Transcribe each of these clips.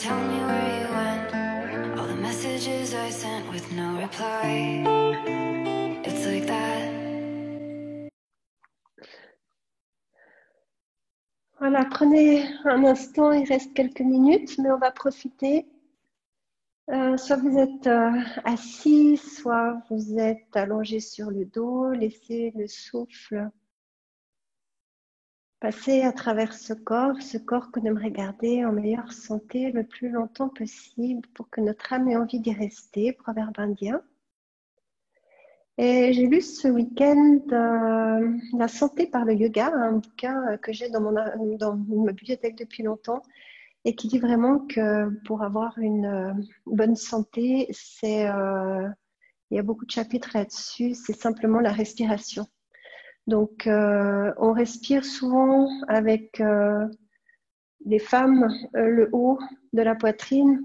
tell me where you went. All the messages I sent with no reply. It's like that. Voilà, prenez un instant, il reste quelques minutes, mais on va profiter. Soit vous êtes assis, soit vous êtes allongé sur le dos. Laissez le souffle passer à travers ce corps qu'on aimerait garder en meilleure santé le plus longtemps possible pour que notre âme ait envie d'y rester. Proverbe indien. Et j'ai lu ce week-end La santé par le yoga, un bouquin que j'ai dans ma bibliothèque depuis longtemps et qui dit vraiment que pour avoir une bonne santé, il y a beaucoup de chapitres là-dessus, c'est simplement la respiration. Donc, on respire souvent avec les femmes le haut de la poitrine.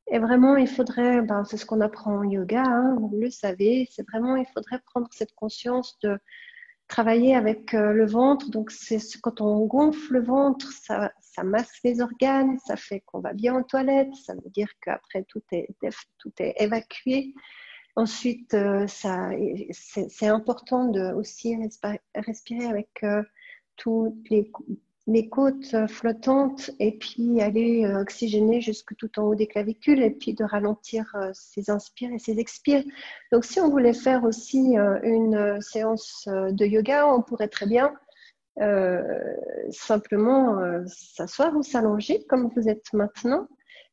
Et vraiment, il faudrait, c'est ce qu'on apprend en yoga, hein, vous le savez, c'est vraiment, il faudrait prendre cette conscience de travailler avec le ventre. Donc, quand on gonfle le ventre, ça masse les organes, ça fait qu'on va bien aux toilettes, ça veut dire qu'après tout est évacué. Ensuite, c'est important de aussi respirer avec toutes les côtes flottantes et puis aller oxygéner jusque tout en haut des clavicules et puis de ralentir ses inspires et ses expires. Donc, si on voulait faire aussi une séance de yoga, on pourrait très bien simplement s'asseoir ou s'allonger comme vous êtes maintenant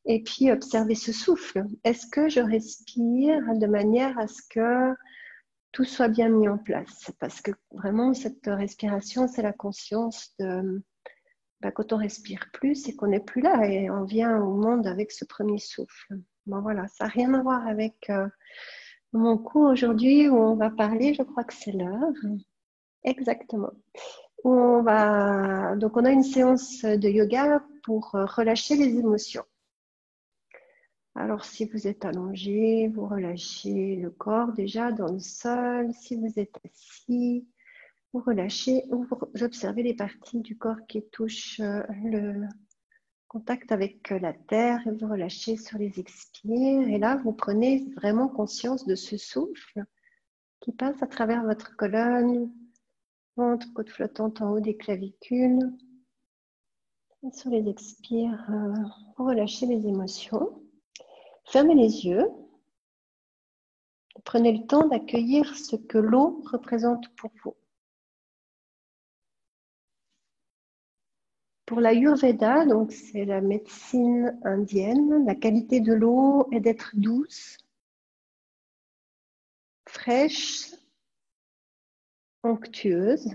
et puis observer ce souffle. Est-ce que je respire de manière à ce que tout soit bien mis en place? Parce que vraiment, cette respiration, c'est la conscience de quand on respire plus, c'est qu'on n'est plus là et on vient au monde avec ce premier souffle. Bon, voilà, ça n'a rien à voir avec mon cours aujourd'hui où on va parler, je crois que c'est l'heure. Exactement. Donc, on a une séance de yoga pour relâcher les émotions. Alors, si vous êtes allongé, vous relâchez le corps déjà dans le sol. Si vous êtes assis, vous relâchez, vous observez les parties du corps qui touchent le contact avec la terre et vous relâchez sur les expires. Et là, vous prenez vraiment conscience de ce souffle qui passe à travers votre colonne, ventre, côte flottante en haut des clavicules. Et sur les expires, vous relâchez les émotions. Fermez les yeux. Prenez le temps d'accueillir ce que l'eau représente pour vous. Pour l'Ayurveda, donc c'est la médecine indienne, la qualité de l'eau est d'être douce, fraîche, onctueuse.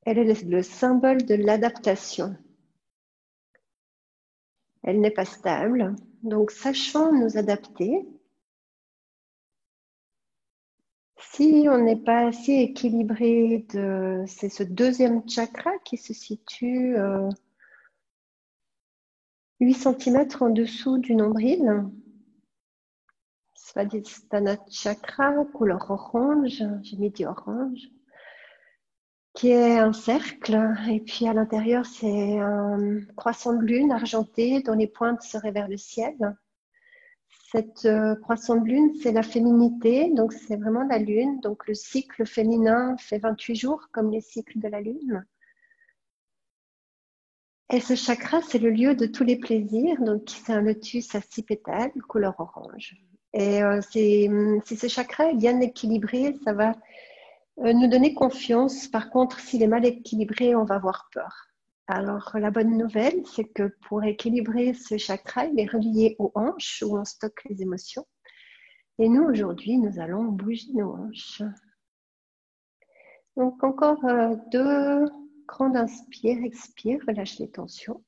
Elle est le symbole de l'adaptation. Elle n'est pas stable, donc sachons nous adapter. Si on n'est pas assez équilibré, c'est ce deuxième chakra qui se situe 8 cm en dessous du nombril. Svadhisthana chakra, couleur orange, j'ai mis du orange, qui est un cercle. Et puis à l'intérieur, c'est un croissant de lune argenté dont les pointes seraient vers le ciel. Cette croissant de lune, c'est la féminité, donc c'est vraiment la lune. Donc le cycle féminin fait 28 jours, comme les cycles de la lune. Et ce chakra, c'est le lieu de tous les plaisirs. Donc c'est un lotus à 6 pétales, couleur orange. Et si ce chakra est bien équilibré, ça va nous donner confiance. Par contre, s'il est mal équilibré, on va avoir peur. Alors, la bonne nouvelle, c'est que pour équilibrer ce chakra, il est relié aux hanches où on stocke les émotions. Et nous, aujourd'hui, nous allons bouger nos hanches. Donc, encore 2 grandes inspires, expire, relâche les tensions.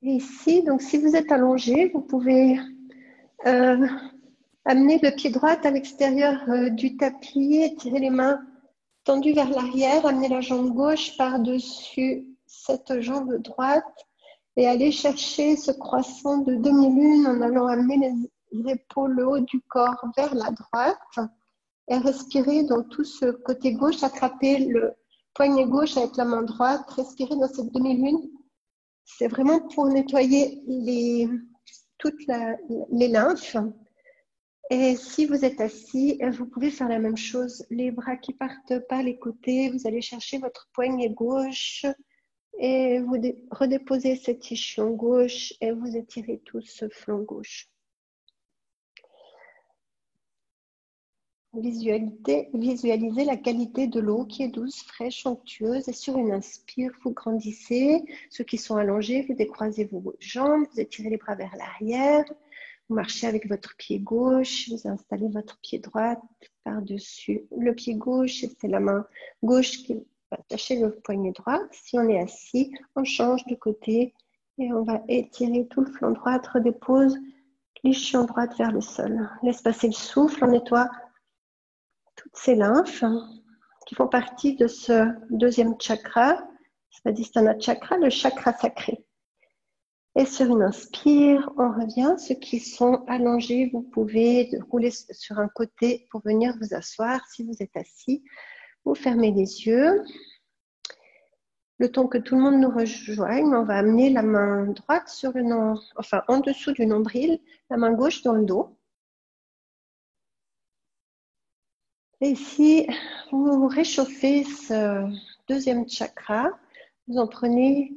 Et ici, donc, si vous êtes allongé, vous pouvez amener le pied droit à l'extérieur du tapis, étirer les mains tendues vers l'arrière, amener la jambe gauche par-dessus cette jambe droite et aller chercher ce croissant de demi-lune en allant amener les épaules, le haut du corps vers la droite Et respirez dans tout ce côté gauche, attrapez le poignet gauche avec la main droite, respirez dans cette demi-lune. C'est vraiment pour nettoyer toutes les lymphes. Et si vous êtes assis, vous pouvez faire la même chose. Les bras qui partent par les côtés, vous allez chercher votre poignet gauche et vous redéposez cet ischion gauche et vous étirez tout ce flanc gauche. Visualisez la qualité de l'eau qui est douce, fraîche, onctueuse. Et sur une inspire, vous grandissez. Ceux qui sont allongés, vous décroisez vos jambes, vous étirez les bras vers l'arrière. Vous marchez avec votre pied gauche, vous installez votre pied droit par-dessus le pied gauche. Et c'est la main gauche qui va attacher le poignet droit. Si on est assis, on change de côté et on va étirer tout le flanc droit. Redépose l'ischion droite vers le sol. Laisse passer le souffle, on nettoie toutes ces lymphes qui font partie de ce deuxième chakra, Svadhisthana chakra, le chakra sacré. Et sur une inspire, on revient. Ceux qui sont allongés, vous pouvez rouler sur un côté pour venir vous asseoir. Si vous êtes assis, vous fermez les yeux. Le temps que tout le monde nous rejoigne, on va amener la main droite sur en dessous du nombril, la main gauche dans le dos. Et si vous réchauffez ce deuxième chakra, vous en prenez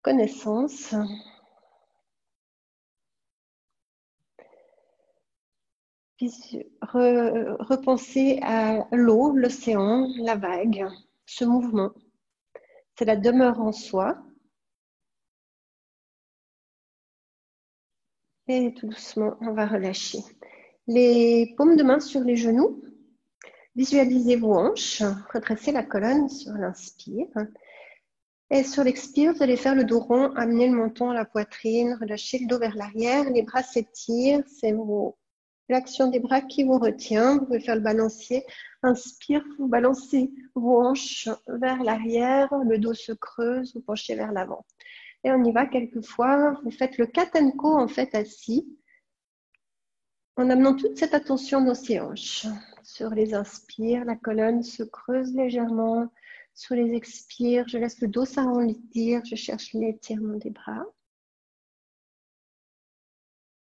connaissance. Repensez à l'eau, l'océan, la vague, ce mouvement. C'est la demeure en soi. Et tout doucement, on va relâcher. Les paumes de main sur les genoux. Visualisez vos hanches. Redressez la colonne sur l'inspire. Et sur l'expire, vous allez faire le dos rond, amener le menton à la poitrine, relâchez le dos vers l'arrière, les bras s'étirent, c'est l'action des bras qui vous retient. Vous pouvez faire le balancier. Inspire, vous balancez vos hanches vers l'arrière, le dos se creuse, vous penchez vers l'avant. Et on y va quelquefois. Vous faites le Katanko en fait assis, en amenant toute cette attention dans ces hanches. Sur les inspires, la colonne se creuse légèrement. Sur les expires, je laisse le dos s'arrondir, je cherche l'étirement des bras.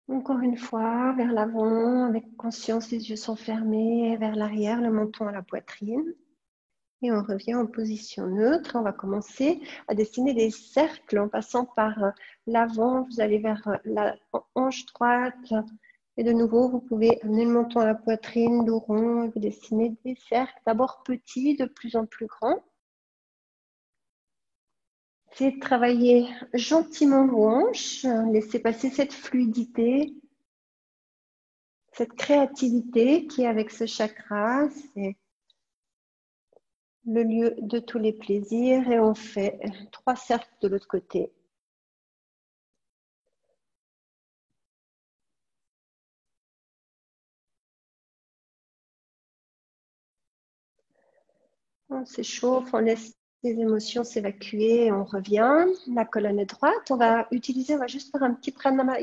Encore une fois, vers l'avant, avec conscience, les yeux sont fermés, vers l'arrière, le menton à la poitrine. Et on revient en position neutre. On va commencer à dessiner des cercles en passant par l'avant. Vous allez vers la hanche droite. Et de nouveau, vous pouvez amener le menton à la poitrine, dos rond, et vous dessinez des cercles, d'abord petits, de plus en plus grands. Essayez de travailler gentiment vos hanches, laissez passer cette fluidité, cette créativité qui est avec ce chakra, c'est le lieu de tous les plaisirs. Et on fait 3 cercles de l'autre côté. On s'échauffe, on laisse les émotions s'évacuer, on revient. La colonne est droite. On va juste faire un petit pranayama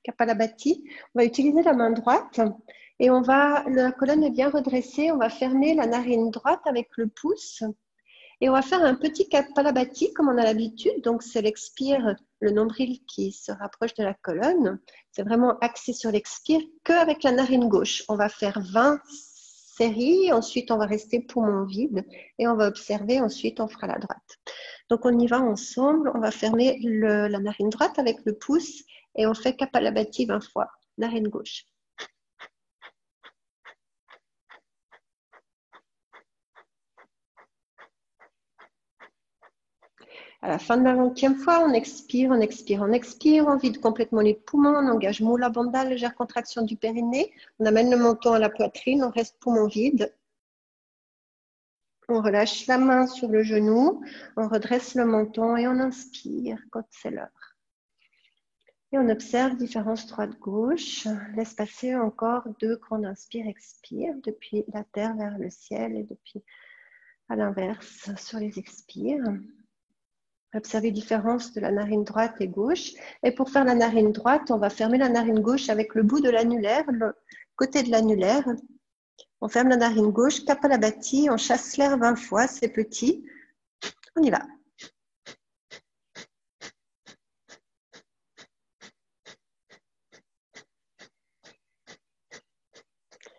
Kapalabhati. On va utiliser la main droite et la colonne est bien redressée. On va fermer la narine droite avec le pouce et on va faire un petit Kapalabhati comme on a l'habitude. Donc c'est l'expire, le nombril qui se rapproche de la colonne. C'est vraiment axé sur l'expire qu'avec la narine gauche. On va faire 20 série, ensuite on va rester poumon vide et on va observer, ensuite on fera la droite. Donc on y va ensemble, on va fermer la narine droite avec le pouce et on fait Kapalabhati 20 fois, narine gauche. À la fin de la 20e fois, on expire, on expire, on expire, on vide complètement les poumons, on engage Mula Bandha, légère contraction du périnée, on amène le menton à la poitrine, on reste poumon vide. On relâche la main sur le genou, on redresse le menton et on inspire quand c'est l'heure. Et on observe différence droite-gauche. Laisse passer encore 2 grandes inspires-expires, depuis la terre vers le ciel et depuis à l'inverse sur les expires. Observez la différence de la narine droite et gauche. Et pour faire la narine droite, on va fermer la narine gauche avec le bout de l'annulaire, le côté de l'annulaire. On ferme la narine gauche, Kapalabhati, on chasse l'air 20 fois, c'est petit. On y va.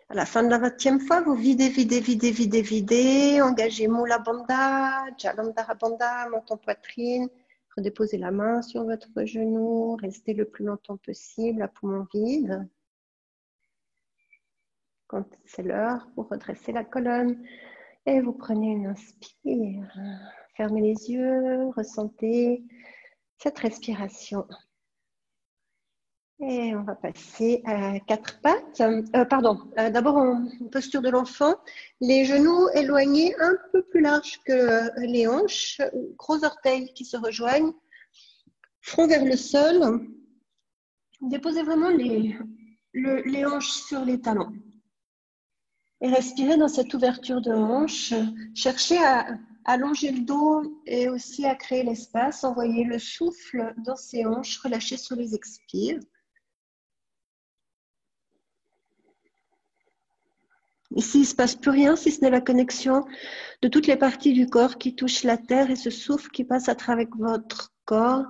À la fin de la 20e fois, vous videz, videz, videz, videz, videz. Engagez Mula Bandha, Jalandhara Bandha, menton poitrine. Redéposez la main sur votre genou. Restez le plus longtemps possible à poumon vide. Quand c'est l'heure, vous redressez la colonne et vous prenez une inspire. Fermez les yeux, ressentez cette respiration. Et on va passer à quatre pattes. D'abord en posture de l'enfant, les genoux éloignés un peu plus larges que les hanches, gros orteils qui se rejoignent, front vers le sol. Déposez vraiment les hanches sur les talons. Et respirez dans cette ouverture de hanche. Cherchez à allonger le dos et aussi à créer l'espace. Envoyez le souffle dans ces hanches, relâchez sur les expires. Ici, il ne se passe plus rien si ce n'est la connexion de toutes les parties du corps qui touchent la terre et ce souffle qui passe à travers votre corps.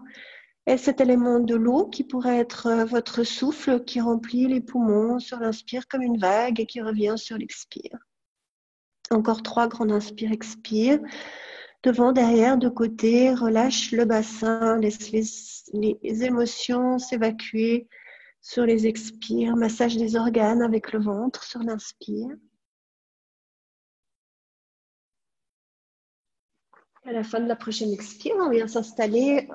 Et cet élément de l'eau qui pourrait être votre souffle qui remplit les poumons sur l'inspire comme une vague et qui revient sur l'expire. Encore 3 grands inspires, expire. Devant, derrière, de côté, relâche le bassin, laisse les émotions s'évacuer sur les expires. Massage des organes avec le ventre sur l'inspire. À la fin de la prochaine expire, on vient s'installer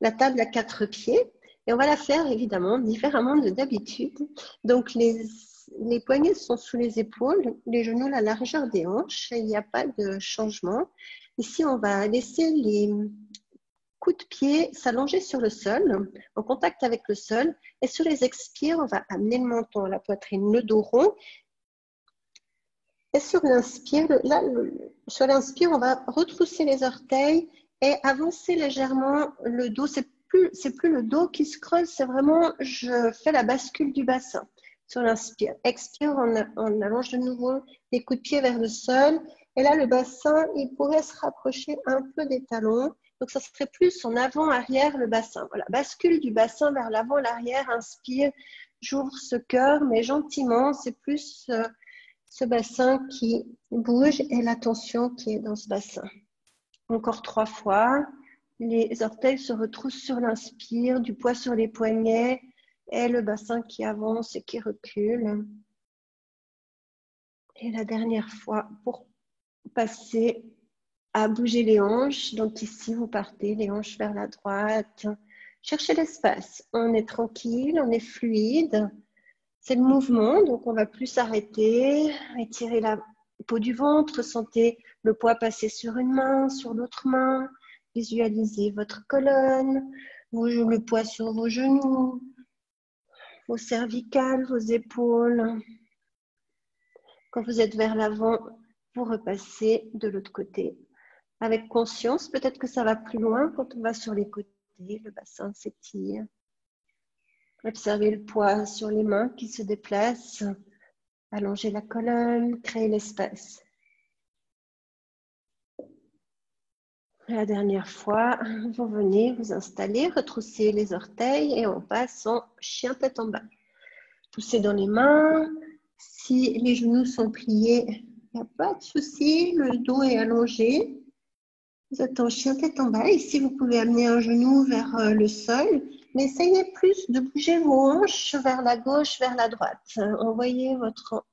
la table à 4 pieds et on va la faire évidemment différemment de d'habitude. Donc les poignets sont sous les épaules, les genoux la largeur des hanches, il n'y a pas de changement. Ici, on va laisser les coups de pied s'allonger sur le sol, en contact avec le sol. Et sur les expires, on va amener le menton à la poitrine, le dos rond. Et sur l'inspire, on va retrousser les orteils et avancer légèrement le dos. C'est plus le dos qui se creuse, c'est vraiment, je fais la bascule du bassin. Sur l'inspire, expire, on allonge de nouveau les coups de pied vers le sol. Et là, le bassin, il pourrait se rapprocher un peu des talons. Donc, ça serait plus en avant-arrière le bassin. Voilà, bascule du bassin vers l'avant, l'arrière, inspire, j'ouvre ce cœur, mais gentiment, c'est plus ce bassin qui bouge et la tension qui est dans ce bassin. Encore 3 fois, les orteils se retroussent sur l'inspire, du poids sur les poignets et le bassin qui avance et qui recule. Et la dernière fois, pour passer à bouger les hanches. Donc ici, vous partez les hanches vers la droite. Cherchez l'espace. On est tranquille, on est fluide. C'est le mouvement, donc on va plus s'arrêter, étirer la peau du ventre, sentez le poids passer sur une main, sur l'autre main. Visualisez votre colonne, le poids sur vos genoux, vos cervicales, vos épaules. Quand vous êtes vers l'avant, vous repassez de l'autre côté. Avec conscience, peut-être que ça va plus loin quand on va sur les côtés, le bassin s'étire. Observez le poids sur les mains qui se déplacent. Allongez la colonne, créez l'espace. La dernière fois, vous venez vous installer, retroussez les orteils et on passe en chien tête en bas. Poussez dans les mains. Si les genoux sont pliés, il n'y a pas de souci, le dos est allongé. Vous êtes en chien tête en bas. Ici, vous pouvez amener un genou vers le sol, mais essayez plus de bouger vos hanches vers la gauche, vers la droite. Envoyez votre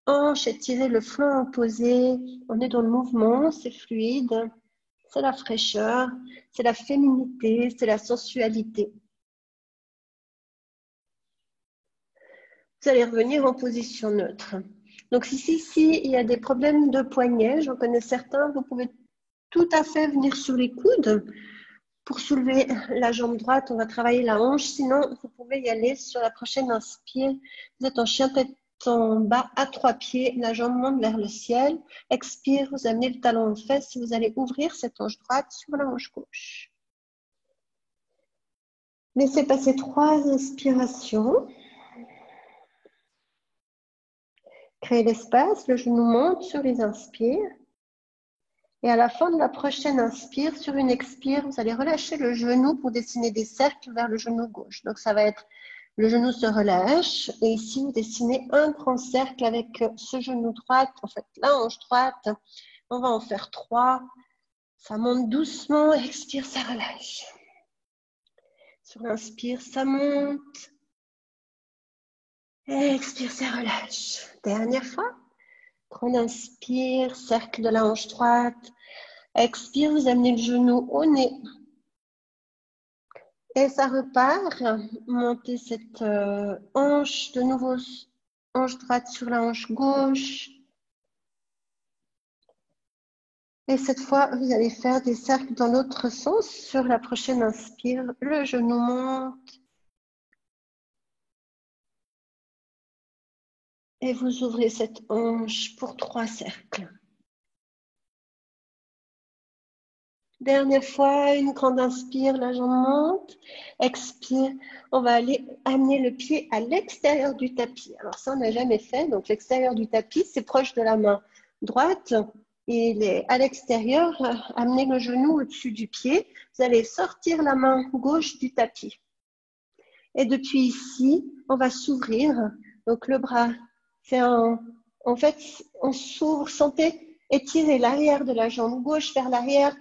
hanche, étirez le flanc opposé. On est dans le mouvement, c'est fluide. C'est la fraîcheur, c'est la féminité, c'est la sensualité. Vous allez revenir en position neutre. Donc ici, il y a des problèmes de poignets, j'en connais certains, vous pouvez tout à fait venir sur les coudes. Pour soulever la jambe droite, on va travailler la hanche. Sinon, vous pouvez y aller sur la prochaine inspire. Vous êtes en chien tête en bas à 3 pieds, la jambe monte vers le ciel. Expire, vous amenez le talon aux fesses et vous allez ouvrir cette hanche droite sur la hanche gauche. Laissez passer 3 inspirations. Créez l'espace, le genou monte sur les inspires. Et à la fin de la prochaine inspire, sur une expire, vous allez relâcher le genou pour dessiner des cercles vers le genou gauche. Donc ça va être, le genou se relâche et ici vous dessinez un grand cercle avec ce genou droit, en fait la hanche droite. On va en faire 3. Ça monte doucement, expire, ça relâche. Sur l'inspire, ça monte. Expire, ça relâche. Dernière fois. Grande inspire, cercle de la hanche droite. Expire, vous amenez le genou au nez. Et ça repart. Montez cette hanche, de nouveau hanche droite sur la hanche gauche. Et cette fois, vous allez faire des cercles dans l'autre sens. Sur la prochaine inspire, le genou monte. Et vous ouvrez cette hanche pour 3 cercles. Dernière fois, une grande inspire, la jambe monte. Expire, on va aller amener le pied à l'extérieur du tapis. Alors ça, on n'a jamais fait. Donc l'extérieur du tapis, c'est proche de la main droite. Et il est à l'extérieur, amenez le genou au-dessus du pied. Vous allez sortir la main gauche du tapis. Et depuis ici, on va s'ouvrir. Donc le bras fait en fait, on s'ouvre, sentez étirer l'arrière de la jambe gauche vers l'arrière.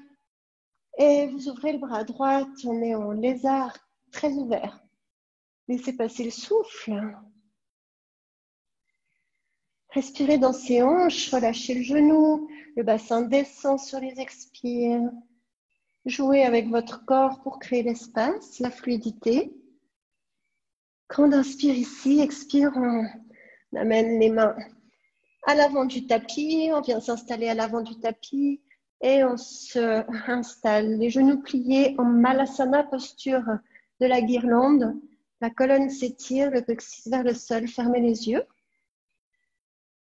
Et vous ouvrez le bras droit, on est en lézard, très ouvert. Laissez passer le souffle. Respirez dans ses hanches, relâchez le genou, le bassin descend sur les expires. Jouez avec votre corps pour créer l'espace, la fluidité. Quand on inspire ici, expire, on amène les mains à l'avant du tapis, on vient s'installer à l'avant du tapis et on se installe. Les genoux pliés en Malasana, posture de la guirlande. La colonne s'étire, le coccyx vers le sol, fermez les yeux.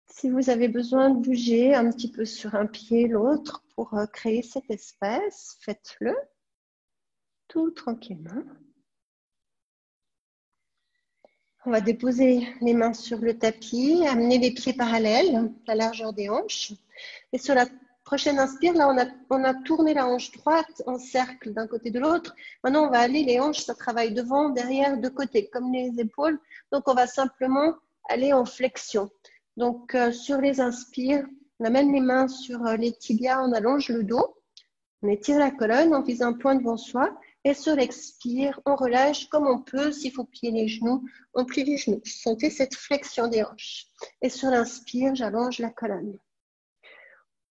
Si vous avez besoin de bouger un petit peu sur un pied, l'autre, pour créer cet espace, faites-le tout tranquillement. On va déposer les mains sur le tapis, amener les pieds parallèles, la largeur des hanches. Et sur la prochaine inspire, là, on a tourné la hanche droite en cercle d'un côté de l'autre. Maintenant, on va aller, les hanches, ça travaille devant, derrière, de côté, comme les épaules. Donc, on va simplement aller en flexion. Donc, sur les inspires, on amène les mains sur les tibias, on allonge le dos. On étire la colonne, on vise un point devant soi. Et sur l'expire, on relâche comme on peut. S'il faut plier les genoux, on plie les genoux. Sentez cette flexion des hanches. Et sur l'inspire, j'allonge la colonne.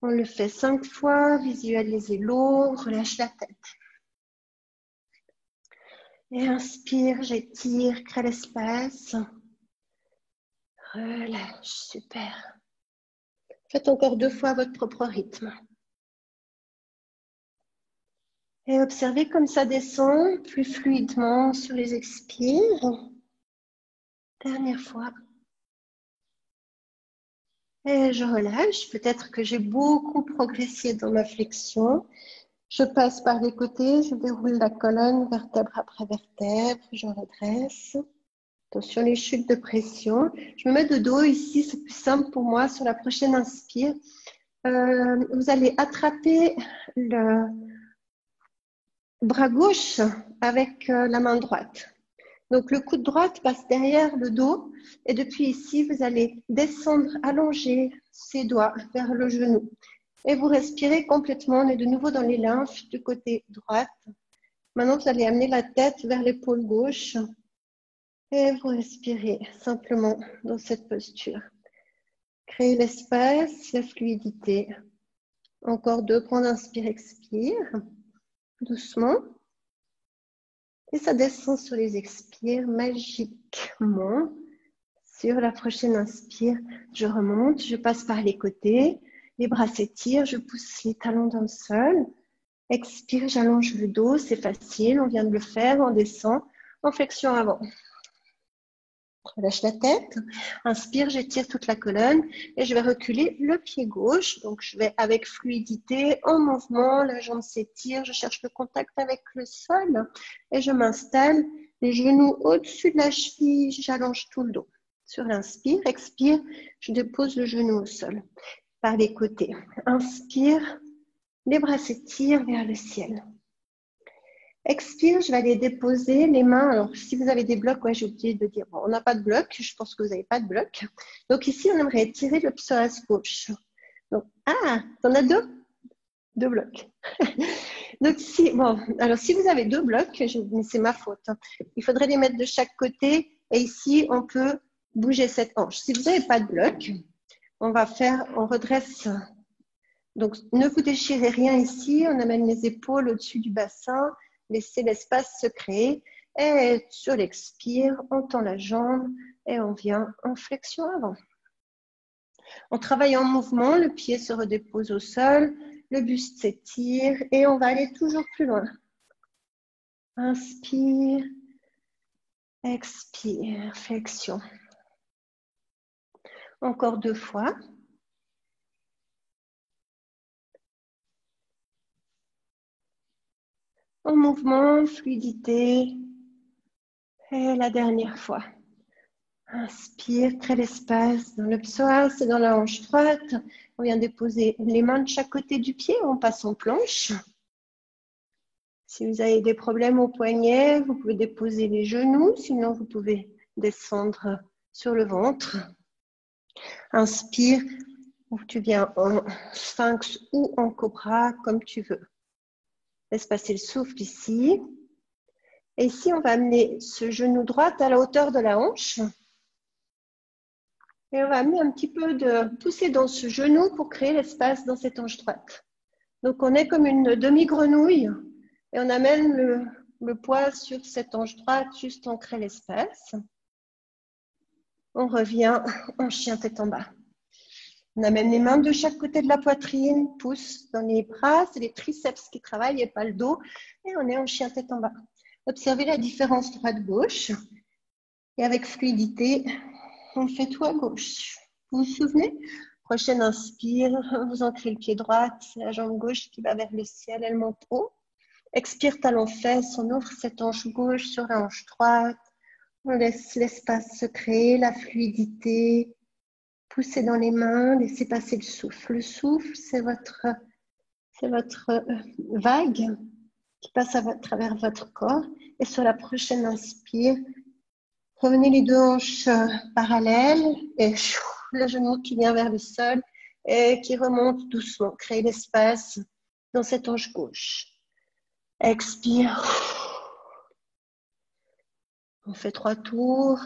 On le fait 5 fois. Visualisez l'eau, relâche la tête. Et inspire, j'étire, crée l'espace. Relâche, super. Faites encore 2 fois à votre propre rythme. Et observez comme ça descend plus fluidement sur les expires. Dernière fois. Et je relâche. Peut-être que j'ai beaucoup progressé dans ma flexion. Je passe par les côtés, je déroule la colonne vertèbre après vertèbre. Je redresse. Attention les chutes de pression. Je me mets de dos ici, c'est plus simple pour moi. Sur la prochaine inspire, vous allez attraper le bras gauche avec la main droite. Donc le coude droite passe derrière le dos et depuis ici, vous allez descendre, allonger ses doigts vers le genou. Et vous respirez complètement, on est de nouveau dans les lymphes du côté droit. Maintenant, vous allez amener la tête vers l'épaule gauche et vous respirez simplement dans cette posture. Créez l'espace, la fluidité. Encore 2 grandes inspire, expire, doucement. Et ça descend sur les expires magiquement. Sur la prochaine inspire, je remonte, je passe par les côtés. Les bras s'étirent, je pousse les talons dans le sol. Expire, j'allonge le dos, c'est facile, on vient de le faire, on descend en flexion avant. Relâche la tête. Inspire, j'étire toute la colonne et je vais reculer le pied gauche. Donc, je vais avec fluidité, en mouvement, la jambe s'étire, je cherche le contact avec le sol et je m'installe, les genoux au-dessus de la cheville, j'allonge tout le dos. Sur l'inspire, expire, je dépose le genou au sol par les côtés. Inspire, les bras s'étirent vers le ciel. Expire, je vais aller déposer les mains. Alors, si vous avez des blocs, ouais, j'ai oublié de dire, bon, on n'a pas de bloc, je pense que vous n'avez pas de bloc. Donc ici, on aimerait étirer le psoas gauche. Donc, t'en as deux? Deux blocs. Donc, si vous avez deux blocs, mais c'est ma faute, hein, il faudrait les mettre de chaque côté et ici, on peut bouger cette hanche. Si vous n'avez pas de bloc, on redresse. Donc, ne vous déchirez rien ici, on amène les épaules au-dessus du bassin, laissez l'espace se créer et sur l'expire, on tend la jambe et on vient en flexion avant. On travaille en mouvement, le pied se redépose au sol, le buste s'étire et on va aller toujours plus loin. Inspire, expire, flexion. Encore 2 fois. En mouvement, fluidité. Et la dernière fois. Inspire, crée l'espace dans le psoas et dans la hanche droite. On vient déposer les mains de chaque côté du pied. On passe en planche. Si vous avez des problèmes au poignet, vous pouvez déposer les genoux. Sinon, vous pouvez descendre sur le ventre. Inspire, ou tu viens en sphinx ou en cobra, comme tu veux. Laisse passer le souffle ici. Et ici, on va amener ce genou droit à la hauteur de la hanche. Et on va amener un petit peu de poussée dans ce genou pour créer l'espace dans cette hanche droite. Donc, on est comme une demi-grenouille et on amène le poids sur cette hanche droite, juste on crée l'espace. On revient en chien tête en bas. On amène les mains de chaque côté de la poitrine, pousse dans les bras, c'est les triceps qui travaillent et pas le dos. Et on est en chien tête en bas. Observez la différence droite-gauche. Et avec fluidité, on fait tout à gauche. Vous vous souvenez? Prochaine inspire, vous ancrez le pied droit, c'est la jambe gauche qui va vers le ciel, elle monte haut. Expire, talon-fesse, on ouvre cette hanche gauche sur la hanche droite. On laisse l'espace se créer, la fluidité. Poussez dans les mains, laissez passer le souffle. Le souffle, c'est votre vague qui passe à travers votre corps. Et sur la prochaine inspire, revenez les deux hanches parallèles et le genou qui vient vers le sol et qui remonte doucement. Créez l'espace dans cette hanche gauche. Expire. On fait 3 tours.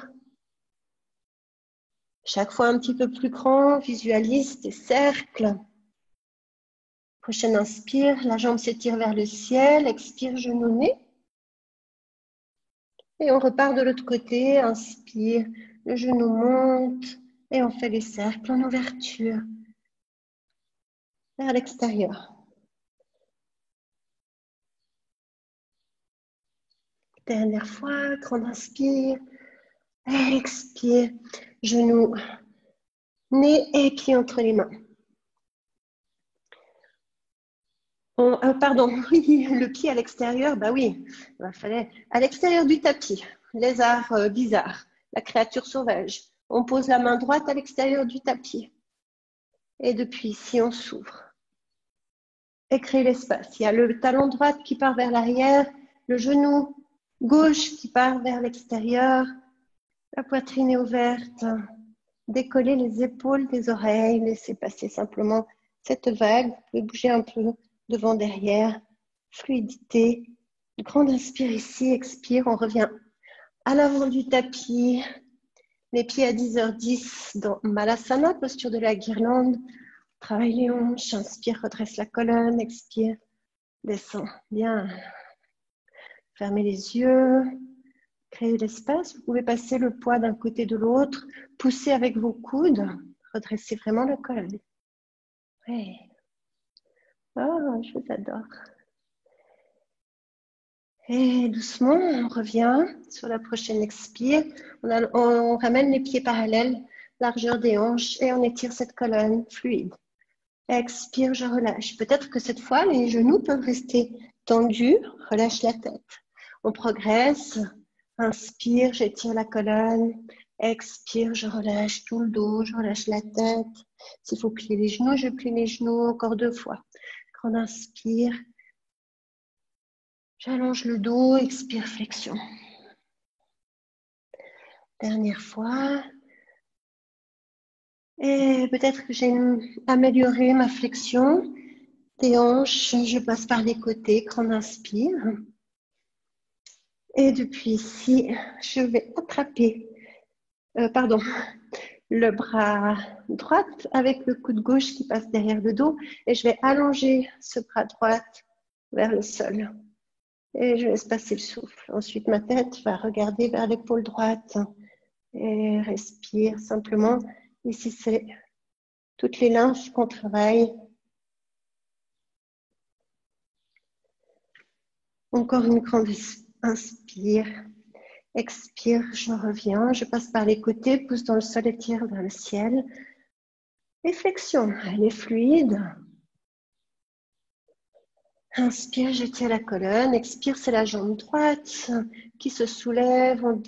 Chaque fois un petit peu plus grand, visualise des cercles. Prochaine inspire, la jambe s'étire vers le ciel. Expire, genou nez. Et on repart de l'autre côté. Inspire, le genou monte. Et on fait les cercles en ouverture vers l'extérieur. Dernière fois, grande inspire. Expire, genou, nez et pied entre les mains. Pardon, oui, le pied à l'extérieur, bah oui, il fallait à l'extérieur du tapis, lézard bizarre, la créature sauvage. On pose la main droite à l'extérieur du tapis. Et depuis ici, on s'ouvre. Et crée l'espace. Il y a le talon droit qui part vers l'arrière, le genou gauche qui part vers l'extérieur, la poitrine est ouverte. Décollez les épaules des oreilles, laissez passer simplement cette vague. Vous pouvez bouger un peu devant, derrière. Fluidité. Grande inspire ici, expire. On revient à l'avant du tapis. Les pieds à 10h10 dans Malasana, posture de la guirlande. Travaille les hanches. Inspire, redresse la colonne. Expire, descend. Bien. Fermez les yeux. Créez l'espace. Vous pouvez passer le poids d'un côté de l'autre. Poussez avec vos coudes. Redressez vraiment la colonne. Oui. Oh, je vous adore. Et doucement, on revient sur la prochaine expire. On ramène les pieds parallèles, largeur des hanches et on étire cette colonne fluide. Expire, je relâche. Peut-être que cette fois, les genoux peuvent rester tendus. Relâche la tête. On progresse. Inspire, j'étire la colonne. Expire, je relâche tout le dos, je relâche la tête. S'il faut plier les genoux, je plie les genoux encore 2 fois. Grande inspire. J'allonge le dos, expire, flexion. Dernière fois. Et peut-être que j'ai amélioré ma flexion des hanches. Je passe par les côtés, grande inspire. Et depuis ici, je vais attraper, le bras droit avec le coude gauche qui passe derrière le dos. Et je vais allonger ce bras droit vers le sol. Et je laisse passer le souffle. Ensuite, ma tête va regarder vers l'épaule droite. Et respire simplement. Ici, c'est toutes les lymphes qu'on travaille. Encore une grande inspire. Expire, je reviens. Je passe par les côtés, pousse dans le sol et tire vers le ciel. Et flexion, elle est fluide. Inspire, j'étire la colonne. Expire, c'est la jambe droite qui se soulève. On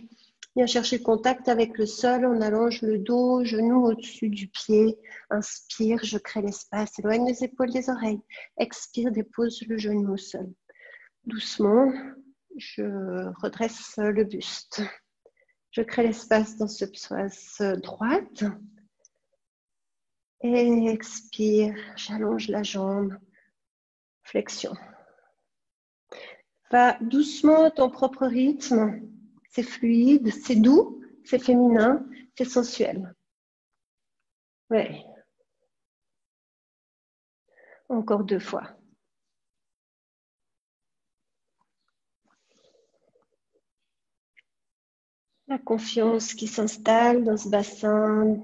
vient chercher contact avec le sol. On allonge le dos, genou au-dessus du pied. Inspire, je crée l'espace. Éloigne les épaules des oreilles. Expire, dépose le genou au sol. Doucement, je redresse le buste. Je crée l'espace dans ce psoas droite. Et expire, j'allonge la jambe. Flexion. Va doucement à ton propre rythme. C'est fluide, c'est doux, c'est féminin, c'est sensuel. Oui. Encore 2 fois. La confiance qui s'installe dans ce bassin.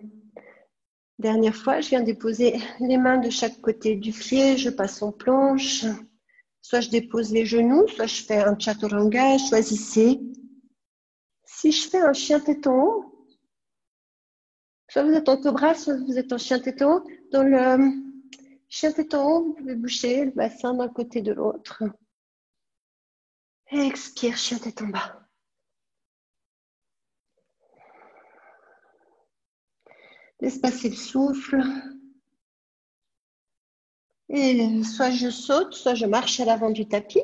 Dernière fois, je viens déposer les mains de chaque côté du pied. Je passe en planche. Soit je dépose les genoux, soit je fais un chaturanga. Choisissez. Si je fais un chien tête en haut, soit vous êtes en cobra, soit vous êtes en chien tête en haut. Dans le chien tête en haut, vous pouvez boucher le bassin d'un côté de l'autre. Expire, chien tête en bas. Laisse passer le souffle. Et soit je saute, soit je marche à l'avant du tapis.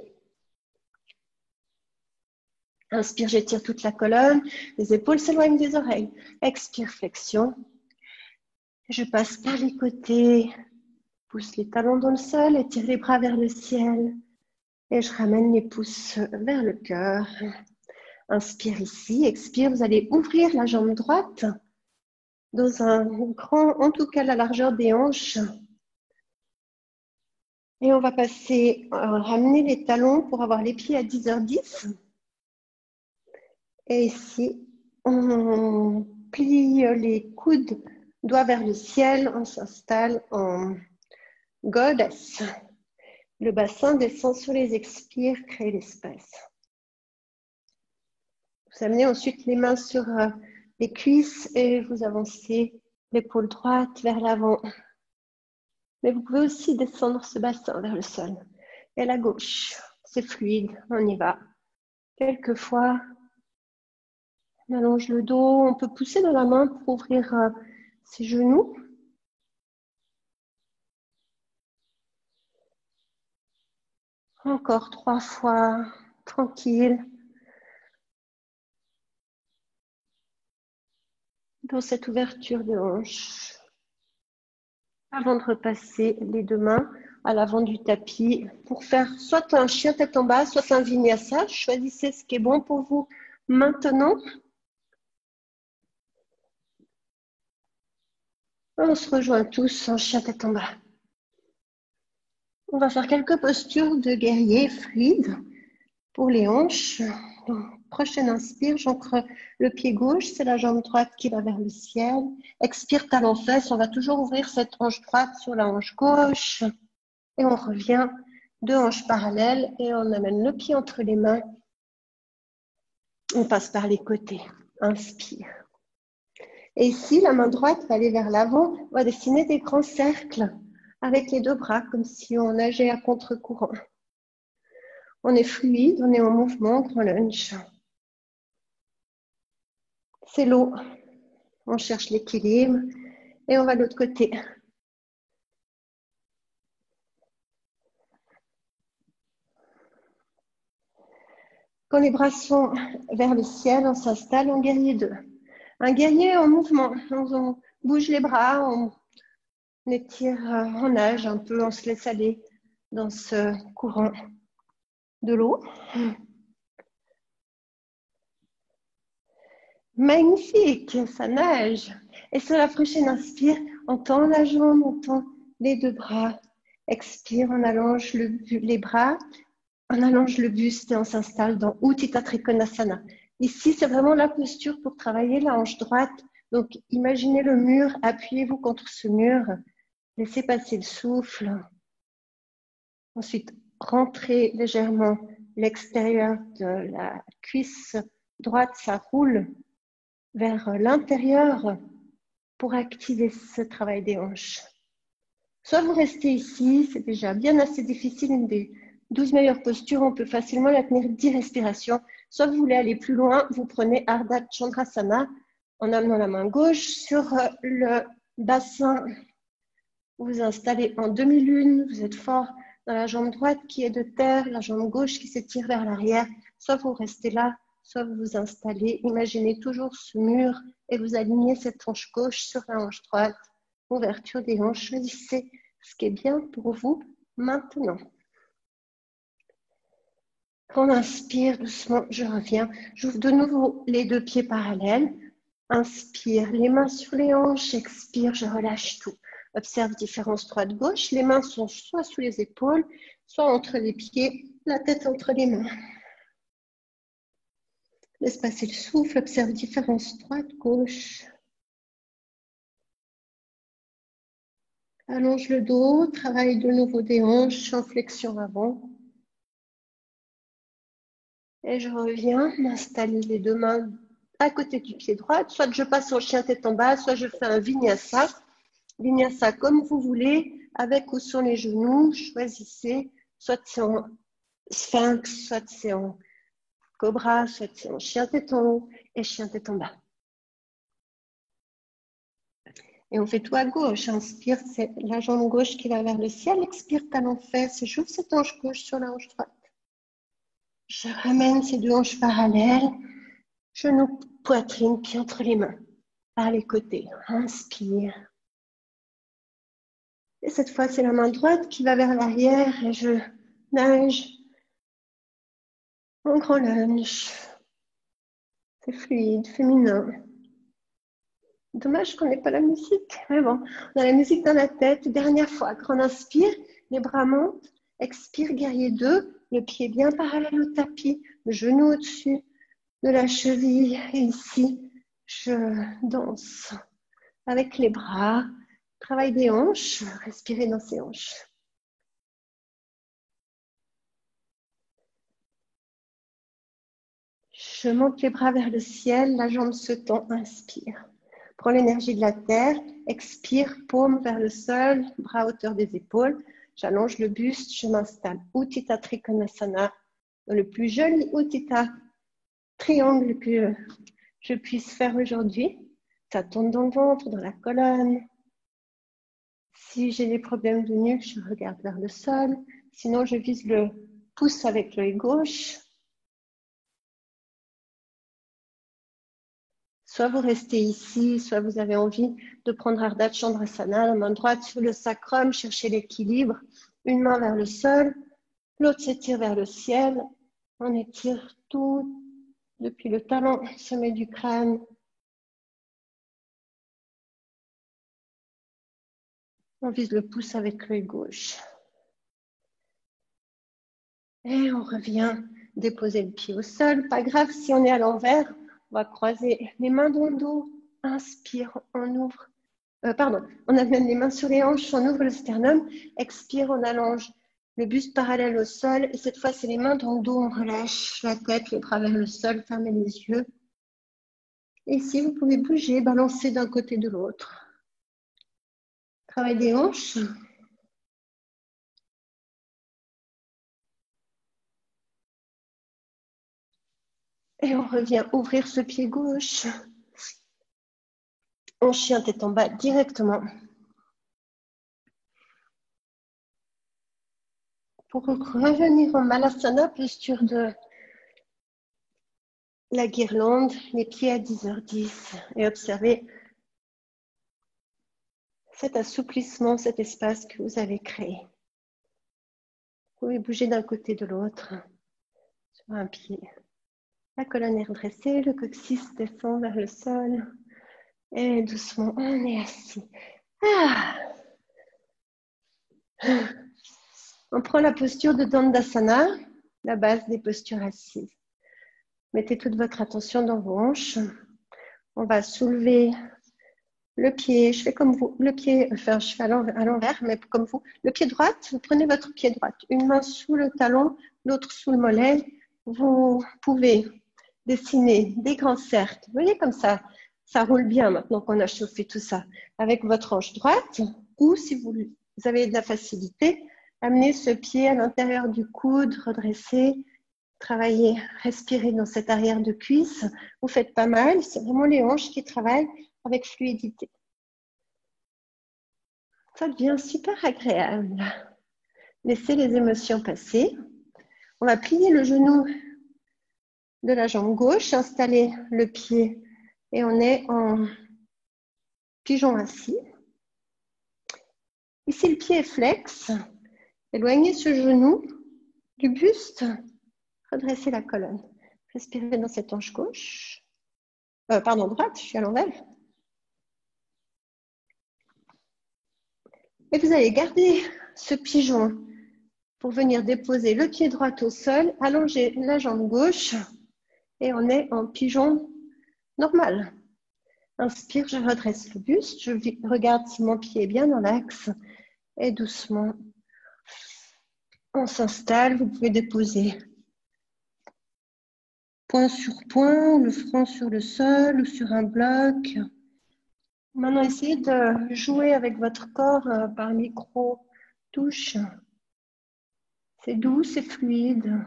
Inspire, j'étire toute la colonne. Les épaules s'éloignent des oreilles. Expire, flexion. Je passe par les côtés. Pousse les talons dans le sol, étire les bras vers le ciel. Et je ramène les pouces vers le cœur. Inspire ici, expire. Vous allez ouvrir la jambe droite dans un grand, en tout cas la largeur des hanches. Et on va passer, ramener les talons pour avoir les pieds à 10h10. Et ici, on plie les coudes, doigts vers le ciel, on s'installe en goddess. Le bassin descend sur les expires, crée l'espace. Vous amenez ensuite les mains sur les cuisses et vous avancez l'épaule droite vers l'avant. Mais vous pouvez aussi descendre ce bassin vers le sol. Et la gauche, c'est fluide, on y va. Quelquefois, on allonge le dos, on peut pousser de la main pour ouvrir ses genoux. Encore 3 fois, tranquille. Dans cette ouverture de hanche. Avant de repasser les 2 mains à l'avant du tapis pour faire soit un chien tête en bas, soit un vinyasa. Choisissez ce qui est bon pour vous maintenant. On se rejoint tous en chien tête en bas. On va faire quelques postures de guerrier fluide pour les hanches. Donc, prochaine inspire, j'ancre le pied gauche, c'est la jambe droite qui va vers le ciel. Expire, talon fesse, on va toujours ouvrir cette hanche droite sur la hanche gauche. Et on revient 2 hanches parallèles et on amène le pied entre les mains On passe par les côtés. Inspire. Et ici, la main droite va aller vers l'avant. On va dessiner des grands cercles avec les deux bras, comme si on nageait à contre-courant. On est fluide, on est en mouvement, grand lunge. C'est l'eau. On cherche l'équilibre et on va de l'autre côté. Quand les bras sont vers le ciel, on s'installe en guerrier 2. Un guerrier en mouvement. On bouge les bras, on étire, on nage un peu, on se laisse aller dans ce courant de l'eau. Magnifique, ça nage. Et sur la prochaine inspire, on tend la jambe, on tend les deux bras. Expire, on allonge les bras, on allonge le buste et on s'installe dans Utthita Trikonasana. Ici, c'est vraiment la posture pour travailler la hanche droite. Donc, imaginez le mur, appuyez-vous contre ce mur, laissez passer le souffle. Ensuite, rentrez légèrement l'extérieur de la cuisse droite, ça roule vers l'intérieur pour activer ce travail des hanches. Soit vous restez ici, c'est déjà bien assez difficile, une des 12 meilleures postures, on peut facilement la tenir 10 respirations. Soit vous voulez aller plus loin, vous prenez Ardha Chandrasana en amenant la main gauche sur le bassin. Vous vous installez en demi-lune, vous êtes fort dans la jambe droite qui est de terre, la jambe gauche qui s'étire vers l'arrière. Soit vous restez là, soit vous vous installez. Imaginez toujours ce mur et vous alignez cette hanche gauche sur la hanche droite. Ouverture des hanches, choisissez ce qui est bien pour vous maintenant. Quand on inspire doucement, je reviens. J'ouvre de nouveau les deux pieds parallèles. Inspire, les mains sur les hanches. Expire, je relâche tout. Observe différence droite-gauche. Les mains sont soit sous les épaules, soit entre les pieds, la tête entre les mains. Laisse passer le souffle. Observe différence droite-gauche. Allonge le dos. Travaille de nouveau des hanches en flexion avant. Et je reviens m'installer les deux mains à côté du pied droit. Soit je passe en chien tête en bas, soit je fais un vinyasa. Vinyasa comme vous voulez, avec ou sur les genoux. Choisissez, soit c'est en sphinx, soit c'est en cobra, soit c'est en chien tête en haut et chien tête en bas. Et on fait tout à gauche. Inspire, c'est la jambe gauche qui va vers le ciel. Expire, talon fesse. J'ouvre cette hanche gauche sur la hanche droite. Je ramène ces deux hanches parallèles, genoux, poitrine, pieds entre les mains, par les côtés. Inspire. Et cette fois, c'est la main droite qui va vers l'arrière et je nage en grand lunge. C'est fluide, féminin. Dommage qu'on n'ait pas la musique, mais bon, on a la musique dans la tête. Dernière fois, grand inspire, les bras montent, expire, guerrier 2, le pied bien parallèle au tapis, le genou au-dessus de la cheville. Et ici, je danse avec les bras, travail des hanches, respirez dans ces hanches. Je monte les bras vers le ciel, la jambe se tend, inspire. Prends l'énergie de la terre, expire, paume vers le sol, bras à hauteur des épaules. J'allonge le buste, je m'installe. Utthita Trikonasana, dans le plus joli Utthita triangle que je puisse faire aujourd'hui. Ça tourne dans le ventre, dans la colonne. Si j'ai des problèmes de nuque, je regarde vers le sol. Sinon, je vise le pouce avec l'œil gauche. Soit vous restez ici, soit vous avez envie de prendre Ardha Chandrasana, la main droite sur le sacrum, chercher l'équilibre. Une main vers le sol, l'autre s'étire vers le ciel. On étire tout depuis le talon, sommet du crâne. On vise le pouce avec l'œil gauche. Et on revient déposer le pied au sol. Pas grave si on est à l'envers. On va croiser les mains dans le dos. Inspire, on ouvre. On amène les mains sur les hanches, on ouvre le sternum. Expire, on allonge Le buste parallèle au sol. Et cette fois, c'est les mains dans le dos. On relâche la tête, les bras vers le sol. Fermez les yeux. Et ici, vous pouvez bouger, balancer d'un côté de l'autre. Travail des hanches. Et on revient ouvrir ce pied gauche. En chien, tête en bas directement. Pour revenir en Malasana, posture de la guirlande, les pieds à 10h10. Et observez cet assouplissement, cet espace que vous avez créé. Vous pouvez bouger d'un côté de l'autre sur un pied. La colonne est redressée, le coccyx descend vers le sol. Et doucement, on est assis. Ah. On prend la posture de Dandasana, la base des postures assises. Mettez toute votre attention dans vos hanches. On va soulever le pied, je fais comme vous, le pied, enfin je fais à l'envers, mais comme vous. Le pied droit, vous prenez votre pied droit, une main sous le talon, l'autre sous le mollet. Vous pouvez dessiner des grands cercles. Vous voyez comme ça roule bien maintenant qu'on a chauffé tout ça. Avec votre hanche droite, ou si vous avez de la facilité, amenez ce pied à l'intérieur du coude, redressez, travaillez, respirez dans cette arrière de cuisse. Vous faites pas mal, c'est vraiment les hanches qui travaillent avec fluidité. Ça devient super agréable. Laissez les émotions passer. On va plier le genou de la jambe gauche, installer le pied et on est en pigeon assis. Ici, le pied est flex. Éloignez ce genou du buste. Redressez la colonne. Respirez dans cette hanche gauche. Droite, je suis à l'envers. Et vous allez garder ce pigeon pour venir déposer le pied droit au sol, allonger la jambe gauche et on est en pigeon normal. Inspire, je redresse le buste, je regarde si mon pied est bien dans l'axe et doucement, on s'installe. Vous pouvez déposer point sur point, le front sur le sol ou sur un bloc. Maintenant, essayez de jouer avec votre corps par micro-touche. C'est doux, c'est fluide,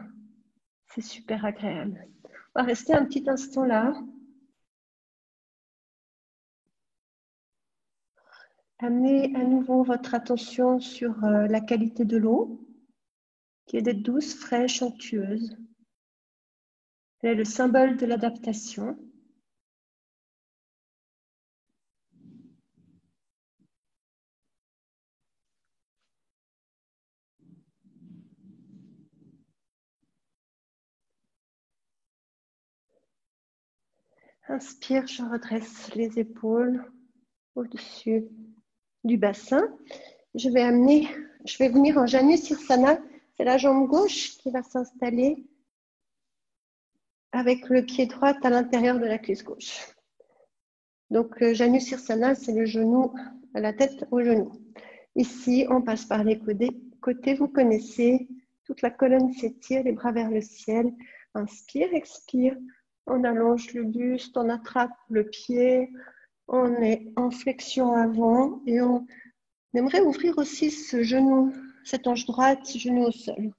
c'est super agréable. On va rester un petit instant là. Amenez à nouveau votre attention sur la qualité de l'eau, qui est d'être douce, fraîche, onctueuse. C'est le symbole de l'adaptation. Inspire, je redresse les épaules au-dessus du bassin. Je vais venir en Janusirsana. C'est la jambe gauche qui va s'installer avec le pied droit à l'intérieur de la cuisse gauche. Donc, Janusirsana, c'est le genou, la tête au genou. Ici, on passe par les côtés, vous connaissez. Toute la colonne s'étire, les bras vers le ciel. Inspire, expire. On allonge le buste, on attrape le pied. On est en flexion avant et on aimerait ouvrir aussi ce genou, cette hanche droite, genou au sol.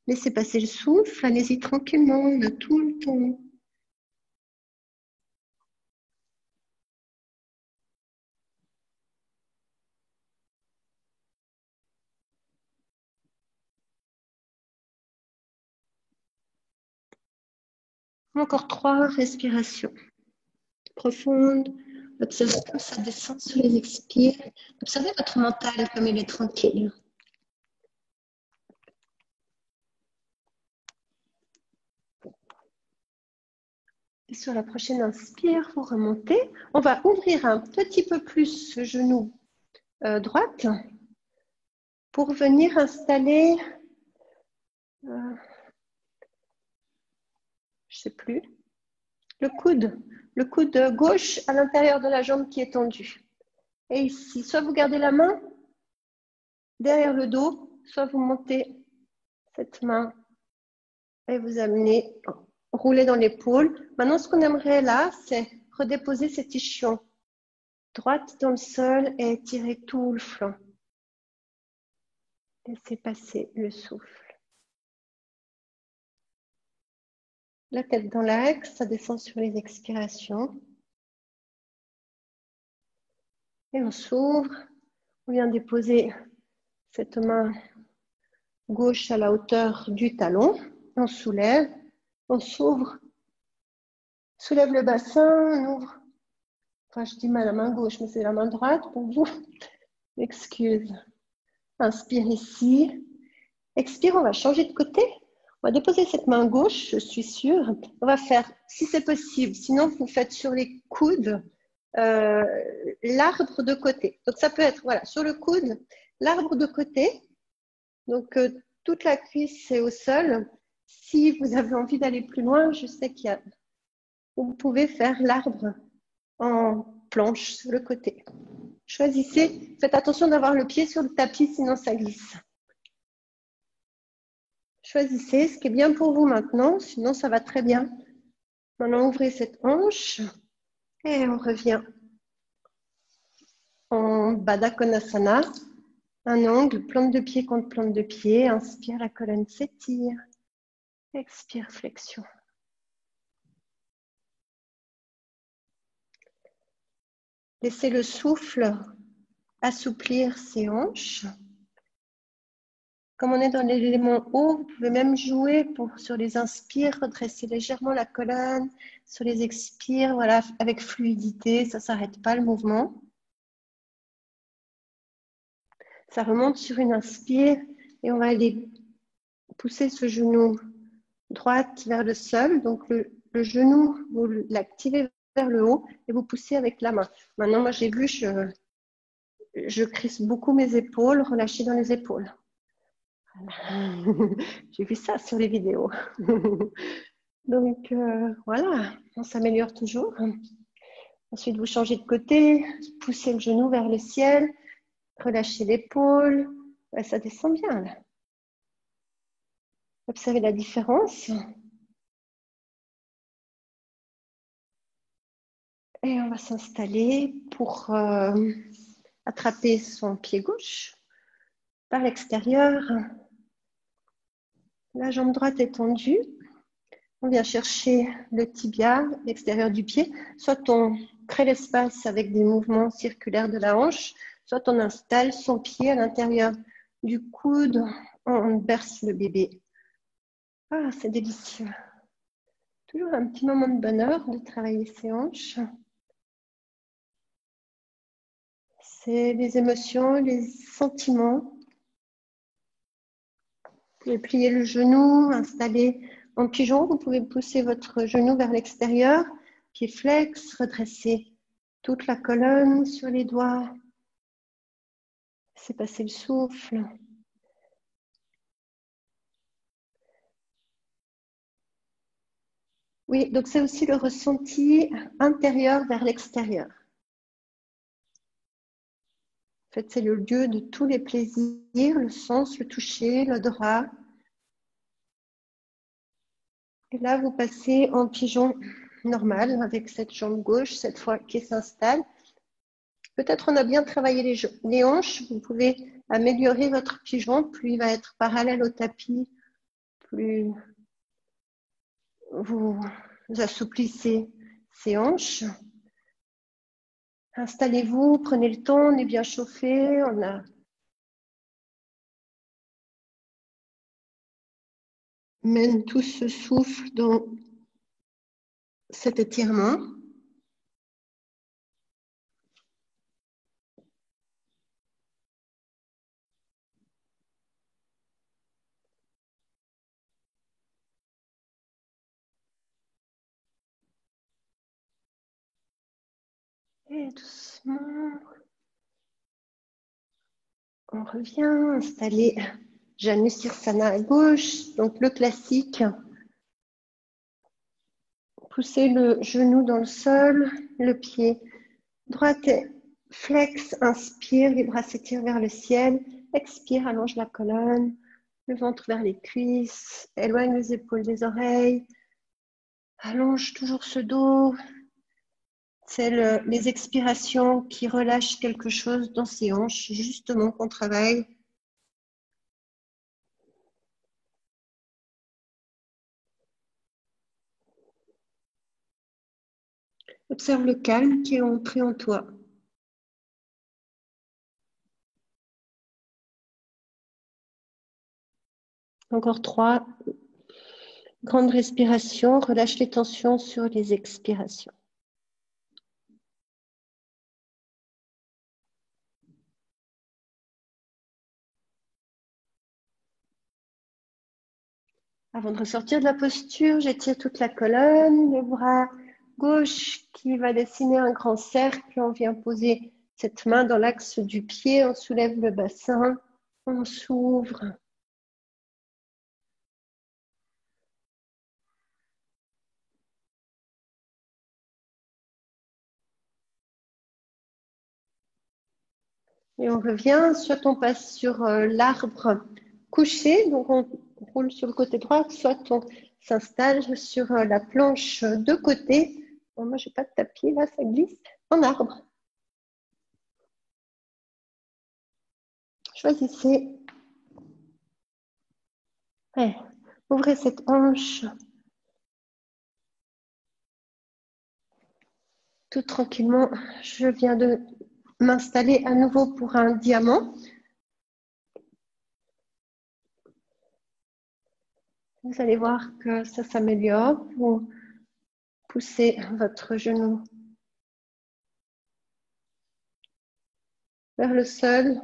Laissez passer le souffle, allez-y tranquillement, on a tout le temps. Encore 3 respirations profondes. Observez comme ça descend sur les expires. Observez votre mental comme il est tranquille. Et sur la prochaine inspire, vous remontez. On va ouvrir un petit peu plus ce genou droite pour venir installer, je ne sais plus, le coude gauche à l'intérieur de la jambe qui est tendue. Et ici, soit vous gardez la main derrière le dos, soit vous montez cette main et vous amenez, rouler dans l'épaule. Maintenant, ce qu'on aimerait là, c'est redéposer cet ischion droite dans le sol et étirer tout le flanc. Laissez passer le souffle. La tête dans l'axe, ça descend sur les expirations. Et on s'ouvre. On vient déposer cette main gauche à la hauteur du talon. On soulève. On s'ouvre. Soulève le bassin. On ouvre. Enfin, je dis la main gauche, mais c'est la main droite pour vous. Excuse. Inspire ici. Expire, on va changer de côté. On va déposer cette main gauche, je suis sûre. On va faire, si c'est possible, sinon vous faites sur les coudes l'arbre de côté. Donc ça peut être, voilà, sur le coude, l'arbre de côté. Donc toute la cuisse est au sol. Si vous avez envie d'aller plus loin, je sais qu'il y a, vous pouvez faire l'arbre en planche sur le côté. Choisissez, faites attention d'avoir le pied sur le tapis, sinon ça glisse. Choisissez ce qui est bien pour vous maintenant, sinon ça va très bien. Maintenant, ouvrez cette hanche et on revient en Baddha Konasana. Un angle, plante de pied contre plante de pied. Inspire, la colonne s'étire. Expire, flexion. Laissez le souffle assouplir ses hanches. Comme on est dans l'élément haut, vous pouvez même jouer sur les inspires, redresser légèrement la colonne, sur les expires, voilà, avec fluidité, ça ne s'arrête pas le mouvement. Ça remonte sur une inspire et on va aller pousser ce genou droite vers le sol. Donc le genou, vous l'activez vers le haut et vous poussez avec la main. Maintenant, moi j'ai vu, je crisse beaucoup mes épaules, relâchez dans les épaules. Voilà. J'ai vu ça sur les vidéos. Donc voilà, on s'améliore toujours. Ensuite, vous changez de côté, poussez le genou vers le ciel, relâchez l'épaule. Ouais, ça descend bien là. Observez la différence. Et on va s'installer pour attraper son pied gauche par l'extérieur. La jambe droite est tendue. On vient chercher le tibia, l'extérieur du pied. Soit on crée l'espace avec des mouvements circulaires de la hanche, soit on installe son pied à l'intérieur du coude. On berce le bébé. Ah, c'est délicieux. Toujours un petit moment de bonheur de travailler ses hanches. C'est les émotions, les sentiments. Vous pouvez plier le genou, installer en pigeon. Vous pouvez pousser votre genou vers l'extérieur. Pied flex, redresser toute la colonne sur les doigts. Laissez passer le souffle. Oui, donc c'est aussi le ressenti intérieur vers l'extérieur. En fait, c'est le lieu de tous les plaisirs, le sens, le toucher, l'odorat. Et là, vous passez en pigeon normal avec cette jambe gauche, cette fois qui s'installe. Peut-être on a bien travaillé les hanches. Vous pouvez améliorer votre pigeon. Plus il va être parallèle au tapis, plus vous assouplissez ces hanches. Installez-vous, prenez le temps, on est bien chauffé. Mène tout ce souffle dans cet étirement. Et doucement, on revient installer Janusirsana à gauche, donc le classique. Poussez le genou dans le sol, le pied droit est flex, inspire, les bras s'étirent vers le ciel. Expire, allonge la colonne, le ventre vers les cuisses, éloigne les épaules des oreilles, allonge toujours ce dos. C'est les expirations qui relâchent quelque chose dans ses hanches, justement qu'on travaille. Observe le calme qui est entré en toi. Encore 3 grandes respirations. Relâche les tensions sur les expirations. Avant de ressortir de la posture, j'étire toute la colonne, le bras gauche qui va dessiner un grand cercle. On vient poser cette main dans l'axe du pied, on soulève le bassin, on s'ouvre. Et on revient, soit on passe sur l'arbre couché, donc on roule sur le côté droit, soit on s'installe sur la planche de côté. Bon, moi, je n'ai pas de tapis, là, ça glisse en arbre. Choisissez. Ouais. Ouvrez cette hanche tout tranquillement. Je viens de m'installer à nouveau pour un diamant. Vous allez voir que ça s'améliore. Vous poussez votre genou vers le sol.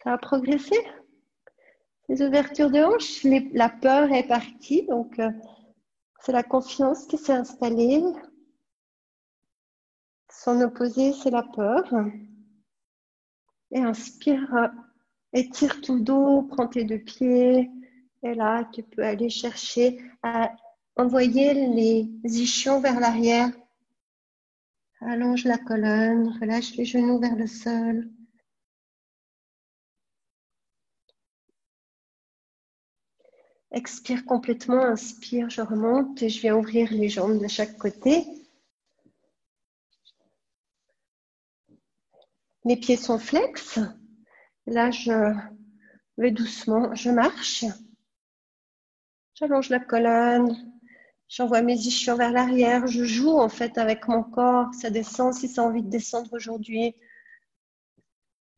Ça a progressé. Les ouvertures de hanches, la peur est partie. Donc, c'est la confiance qui s'est installée. Son opposé, c'est la peur. Et inspire, étire tout le dos, prends tes deux pieds. Et là, tu peux aller chercher à envoyer les ischions vers l'arrière. Allonge la colonne, relâche les genoux vers le sol. Expire complètement, inspire, je remonte et je viens ouvrir les jambes de chaque côté. Mes pieds sont flex. Là, je vais doucement, je marche. J'allonge la colonne. J'envoie mes ischions vers l'arrière. Je joue en fait avec mon corps. Ça descend si ça a envie de descendre aujourd'hui.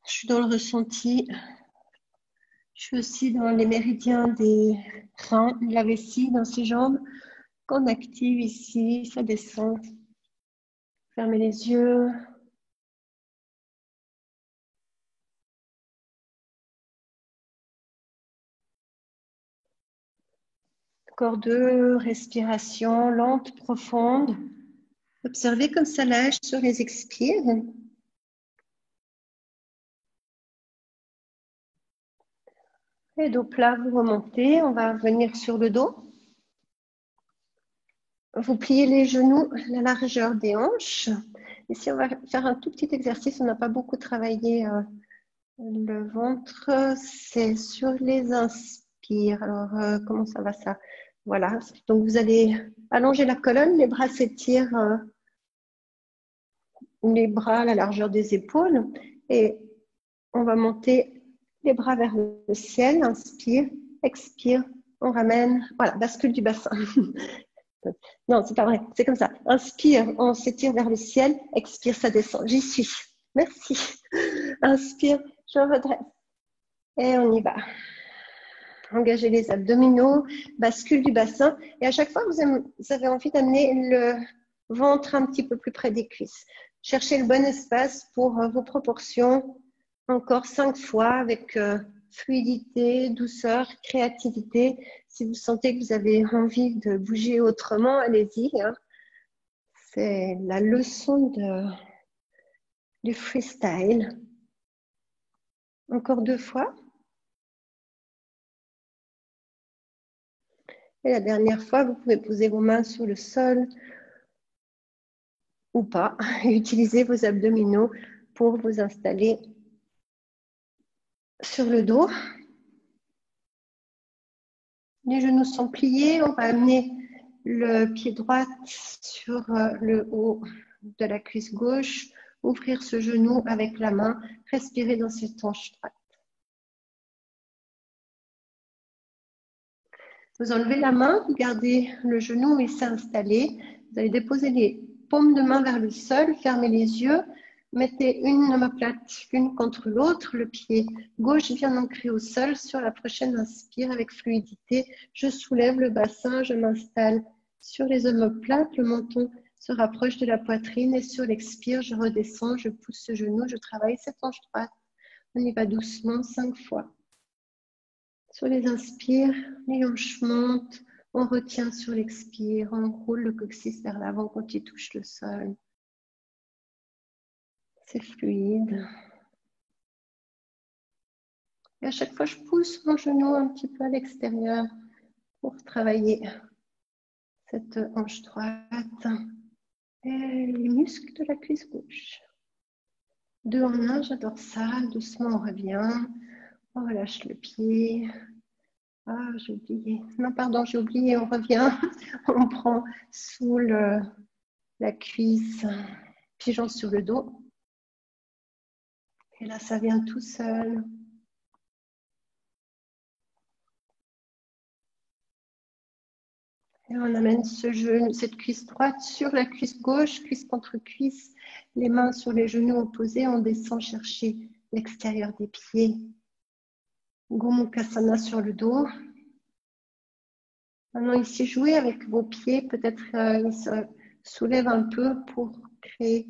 Je suis dans le ressenti. Je suis aussi dans les méridiens des reins, la vessie dans ces jambes. Qu'on active ici, ça descend. Fermez les yeux. Encore 2 respirations lentes, profondes. Observez comme ça lâche sur les expires. Et dos plat, vous remontez. On va venir sur le dos. Vous pliez les genoux à la largeur des hanches. Ici, on va faire un tout petit exercice. On n'a pas beaucoup travaillé le ventre. C'est sur les inspires. Alors, comment ça va ça? Voilà. Donc, vous allez allonger la colonne. Les bras s'étirent. Les bras à la largeur des épaules. Et on va monter les bras vers le ciel. Inspire, expire. On ramène. Voilà, bascule du bassin. Non, c'est pas vrai. C'est comme ça. Inspire, on s'étire vers le ciel. Expire, ça descend. J'y suis. Merci. Inspire, je redresse. Et on y va. Engagez les abdominaux, bascule du bassin. Et à chaque fois, vous avez envie d'amener le ventre un petit peu plus près des cuisses. Cherchez le bon espace pour vos proportions. Encore 5 fois avec fluidité, douceur, créativité. Si vous sentez que vous avez envie de bouger autrement, allez-y. Hein. C'est la leçon du freestyle. Encore 2 fois. Et la dernière fois, vous pouvez poser vos mains sur le sol ou pas. Et utiliser vos abdominaux pour vous installer sur le dos. Les genoux sont pliés. On va amener le pied droit sur le haut de la cuisse gauche. Ouvrir ce genou avec la main. Respirer dans cette hanche droite. Vous enlevez la main, vous gardez le genou où il s'est installé. Vous allez déposer les paumes de main vers le sol, fermez les yeux. Mettez une omoplate l'une contre l'autre. Le pied gauche vient ancrer au sol. Sur la prochaine inspire avec fluidité. Je soulève le bassin, je m'installe sur les omoplates. Le menton se rapproche de la poitrine et sur l'expire, je redescends, je pousse ce genou, je travaille cette hanche droite. On y va doucement, 5 fois. Sur les inspires, les hanches montent. On retient sur l'expire. On roule le coccyx vers l'avant quand il touche le sol. C'est fluide. Et à chaque fois, je pousse mon genou un petit peu à l'extérieur pour travailler cette hanche droite et les muscles de la cuisse gauche. 2 en 1, j'adore ça. Doucement, on revient. On relâche le pied. Ah, j'ai oublié. Non, pardon, j'ai oublié. On revient. On prend sous la cuisse, pigeon sur le dos. Et là, ça vient tout seul. Et on amène ce genou, cette cuisse droite sur la cuisse gauche, cuisse contre cuisse, les mains sur les genoux opposés. On descend chercher l'extérieur des pieds. Gomukhasana sur le dos. Maintenant, ici, jouez avec vos pieds. Peut-être ils se soulèvent un peu pour créer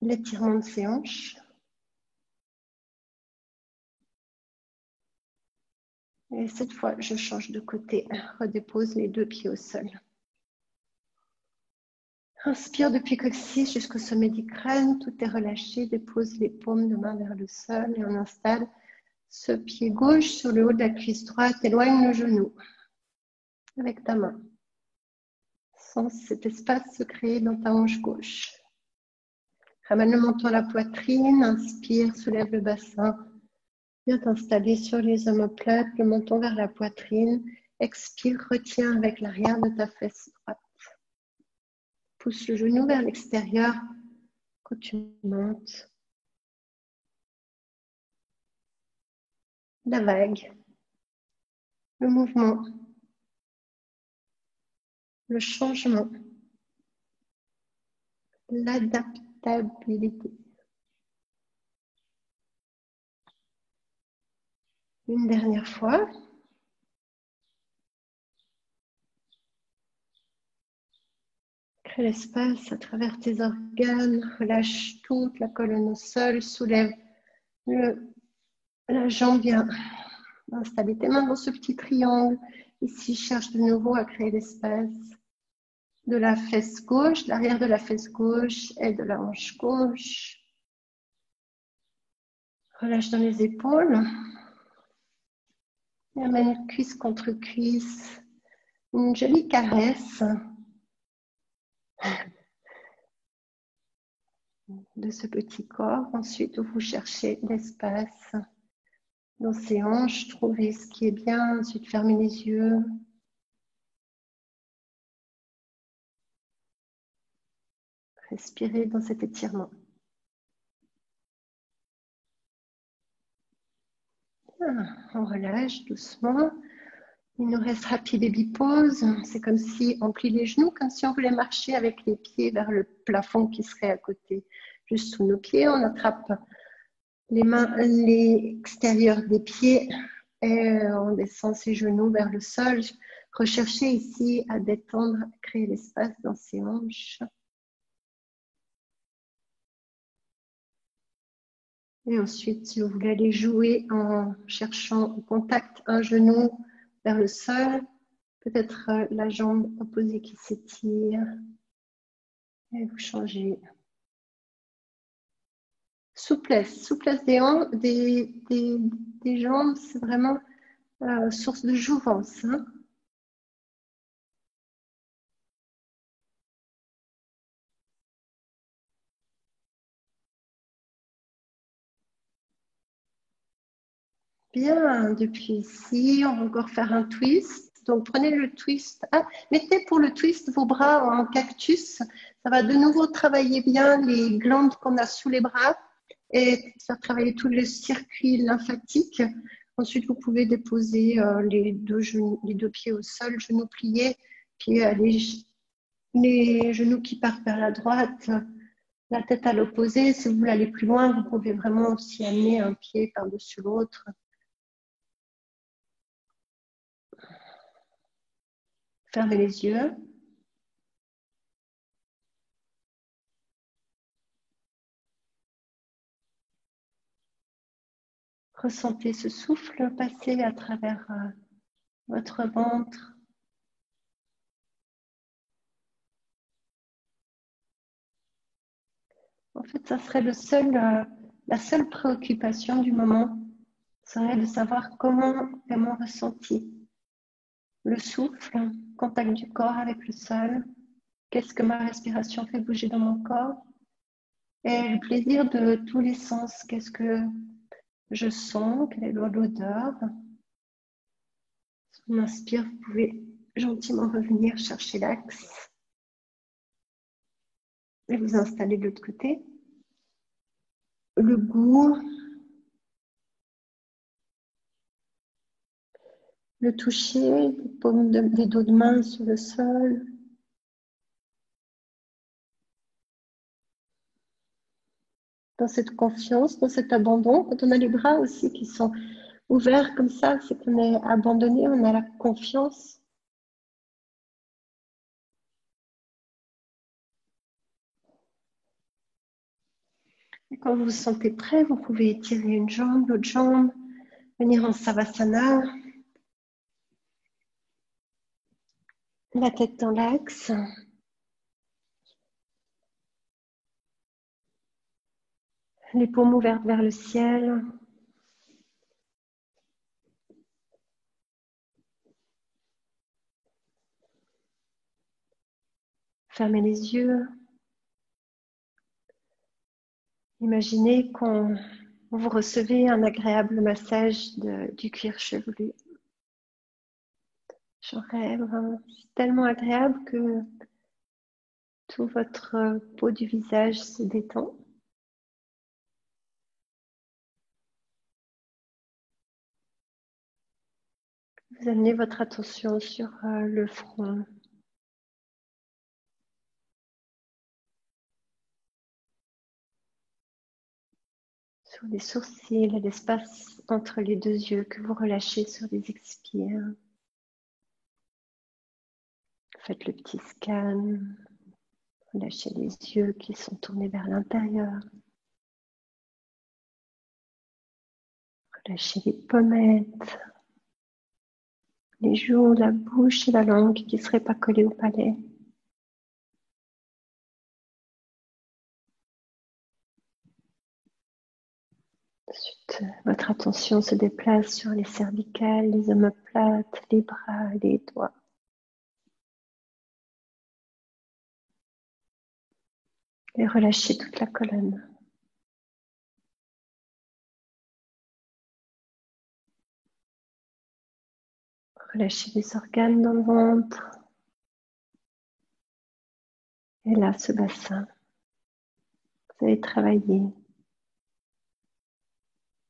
l'étirement de ses hanches. Et cette fois, je change de côté. Redépose les 2 pieds au sol. Inspire depuis coccyx jusqu'au sommet du crâne. Tout est relâché. Dépose les paumes de main vers le sol et on installe ce pied gauche sur le haut de la cuisse droite. Éloigne le genou avec ta main. Sens cet espace se créer dans ta hanche gauche. Ramène le menton à la poitrine. Inspire, soulève le bassin. Viens t'installer sur les omoplates, le menton vers la poitrine. Expire, retiens avec l'arrière de ta fesse droite. Pousse le genou vers l'extérieur quand tu montes. La vague, le mouvement, le changement, l'adaptabilité. Une dernière fois. Crée l'espace à travers tes organes. Relâche toute la colonne au sol. Soulève la jambe. Viens installer tes mains dans ce petit triangle. Ici, cherche de nouveau à créer l'espace de la fesse gauche, l'arrière de la fesse gauche et de la hanche gauche. Relâche dans les épaules. Et amène cuisse contre cuisse. Une jolie caresse de ce petit corps. Ensuite, vous cherchez l'espace dans ses hanches. Trouvez ce qui est bien. Ensuite, fermez les yeux. Respirez dans cet étirement. On relâche doucement. Il nous reste Happy Baby Pose. C'est comme si on plie les genoux, comme si on voulait marcher avec les pieds vers le plafond qui serait à côté. Juste sous nos pieds, on attrape les mains, l'extérieur des pieds et on descend ses genoux vers le sol. Recherchez ici à détendre, à créer l'espace dans ses hanches. Et ensuite, si vous voulez aller jouer en cherchant au contact un genou vers le sol, peut-être la jambe opposée qui s'étire. Et vous changez. Souplesse des jambes, c'est vraiment source de jouvence. Hein. Bien, depuis ici, on va encore faire un twist. Donc, prenez le twist. Ah, mettez pour le twist vos bras en cactus. Ça va de nouveau travailler bien les glandes qu'on a sous les bras et faire travailler tous les circuits lymphatiques. Ensuite, vous pouvez déposer les deux pieds au sol, genoux pliés, puis les genoux qui partent vers la droite, la tête à l'opposé. Si vous voulez aller plus loin, vous pouvez vraiment aussi amener un pied par-dessus l'autre. Fermez les yeux. Ressentez ce souffle passer à travers votre ventre. En fait, ça serait la seule préoccupation du moment, serait de savoir comment est mon ressenti. Le souffle, contact du corps avec le sol, qu'est-ce que ma respiration fait bouger dans mon corps, et le plaisir de tous les sens, qu'est-ce que je sens, quelle est l'odeur. Si on inspire, vous pouvez gentiment revenir chercher l'axe et vous installer de l'autre côté. Le goût, le toucher, les dos de main sur le sol. Dans cette confiance, dans cet abandon, quand on a les bras aussi qui sont ouverts comme ça, c'est qu'on est abandonné, on a la confiance. Et quand vous vous sentez prêt, vous pouvez étirer une jambe, l'autre jambe, venir en Savasana, la tête dans l'axe. Les paumes ouvertes vers le ciel. Fermez les yeux. Imaginez qu'on vous recevez un agréable massage du cuir chevelu. J'en rêve, hein. C'est tellement agréable que tout votre peau du visage se détend. Vous amenez votre attention sur le front. Sur les sourcils et l'espace entre les deux yeux que vous relâchez sur les expires. Faites le petit scan. Relâchez les yeux qui sont tournés vers l'intérieur. Relâchez les pommettes, les joues, la bouche et la langue qui ne seraient pas collées au palais. Ensuite, votre attention se déplace sur les cervicales, les omoplates, les bras, les doigts. Et relâchez toute la colonne. Relâchez les organes dans le ventre. Et là, ce bassin. Vous allez travailler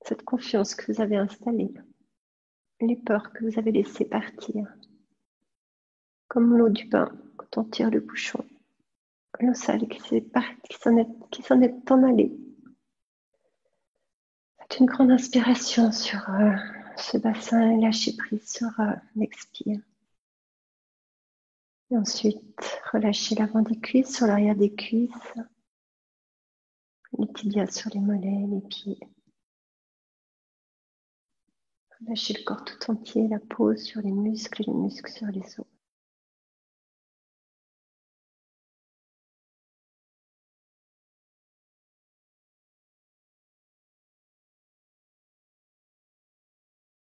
cette confiance que vous avez installée, les peurs que vous avez laissées partir, comme l'eau du bain quand on tire le bouchon, l'eau sale qui s'en est en allée. Faites une grande inspiration sur ce bassin et lâchez prise sur l'expire. Et ensuite, relâchez l'avant des cuisses sur l'arrière des cuisses, les tibias sur les mollets, les pieds. Relâchez le corps tout entier, la peau sur les muscles et les muscles sur les os.